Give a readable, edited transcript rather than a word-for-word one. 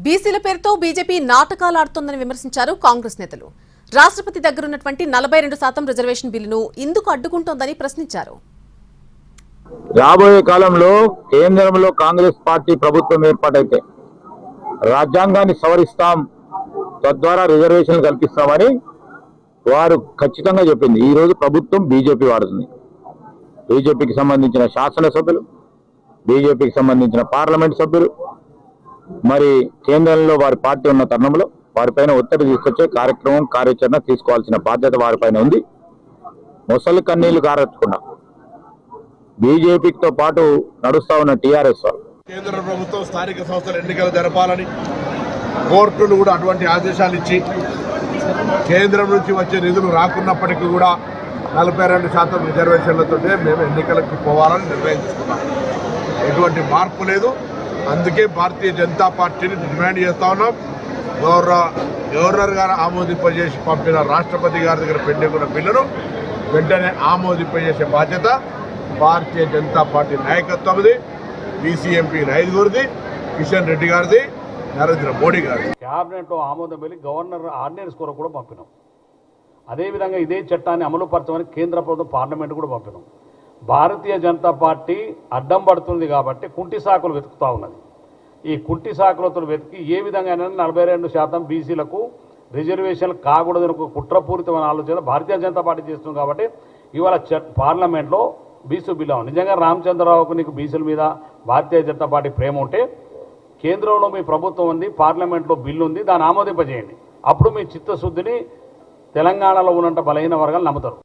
బీసీల పేరుతో బీజేపీ నాటకాలు ఆడుతోందని విమర్శించారు కాంగ్రెస్ నేతలు. రాష్ట్రపతి దగ్గరున్నటువంటి 42% రిజర్వేషన్ బిల్లును ఎందుకు అడ్డుకుంటోందని ప్రశ్నించారు. రాబోయే కాలంలో కేంద్రంలో కాంగ్రెస్ పార్టీ ప్రభుత్వం ఏర్పాటైతే రాజ్యాంగాన్ని సవరిస్తాం, తద్వారా రిజర్వేషన్లు కల్పిస్తామని వారు ఖచ్చితంగా చెప్పింది. ఈ రోజు ప్రభుత్వం బీజేపీ వాడుతుంది. బీజేపీకి సంబంధించిన శాసనసభ్యులు, బీజేపీకి సంబంధించిన పార్లమెంట్ సభ్యులు మరి కేంద్రంలో వారి పార్టీ ఉన్న తరుణంలో వారిపైన ఒత్తిడి తీసుకొచ్చే కార్యక్రమం, కార్యాచరణ తీసుకోవాల్సిన బాధ్యత వారిపైన ఉంది. మొసలి కన్నీళ్లు కారెత్తుకున్నా బీజేపీతో పాటు నడుస్తా ఉన్న టీఆర్ఎస్ వారు కేంద్ర ప్రభుత్వం స్థానిక సంస్థల ఎన్నికలు జరపాలని కోర్టులు కూడా అటువంటి ఆదేశాలు ఇచ్చి కేంద్రం నుంచి వచ్చే నిధులు రాకున్నప్పటికీ కూడా 42% రిజర్వేషన్లతో మేము ఎన్నికలకు పోవాలని నిర్ణయించుకున్నాం. ఎటువంటి మార్పు లేదు. అందుకే భారతీయ జనతా పార్టీని డిమాండ్ చేస్తా ఉన్నాం. గవర్నర్ గారు ఆమోదింపజేసి పంపిన రాష్ట్రపతి గారి దగ్గర పెండింగ్ ఉన్న బిల్లును వెంటనే ఆమోదింపజేసే బాధ్యత భారతీయ జనతా పార్టీ నాయకత్వంది, బీసీ ఎంపీ 5గురిది, కిషన్ రెడ్డి గారిది, నరేంద్ర మోడీ గారిది. క్యాబినెట్లో ఆమోదం వెళ్ళి గవర్నర్ ఆర్డినెన్స్ కొరకు కూడా పంపినాం. అదేవిధంగా ఇదే చట్టాన్ని అమలు పరచమని కేంద్ర ప్రభుత్వం పార్లమెంట్ కూడా పంపినాం. భారతీయ జనతా పార్టీ అడ్డం పడుతుంది కాబట్టి కుంటి సాకులు వెతుకుతూ ఉన్నది. ఈ కుంటి సాకులతో వెతికి ఏ విధంగా 42% బీసీలకు రిజర్వేషన్లు కాకూడదని ఒక కుట్రపూరితమైన ఆలోచన భారతీయ జనతా పార్టీ చేస్తుంది. కాబట్టి ఇవాళ పార్లమెంట్లో బీసీ బిల్లు నిజంగా రామచంద్రరావుకు నీకు బీసీల మీద భారతీయ జనతా పార్టీ ప్రేమ ఉంటే కేంద్రంలో మీ ప్రభుత్వం ఉంది, పార్లమెంట్లో బిల్లు ఉంది, దాన్ని ఆమోదింపజేయండి. అప్పుడు మీ చిత్తశుద్ధిని తెలంగాణలో ఉన్నంత బలహీన వర్గాలు నమ్ముతారు.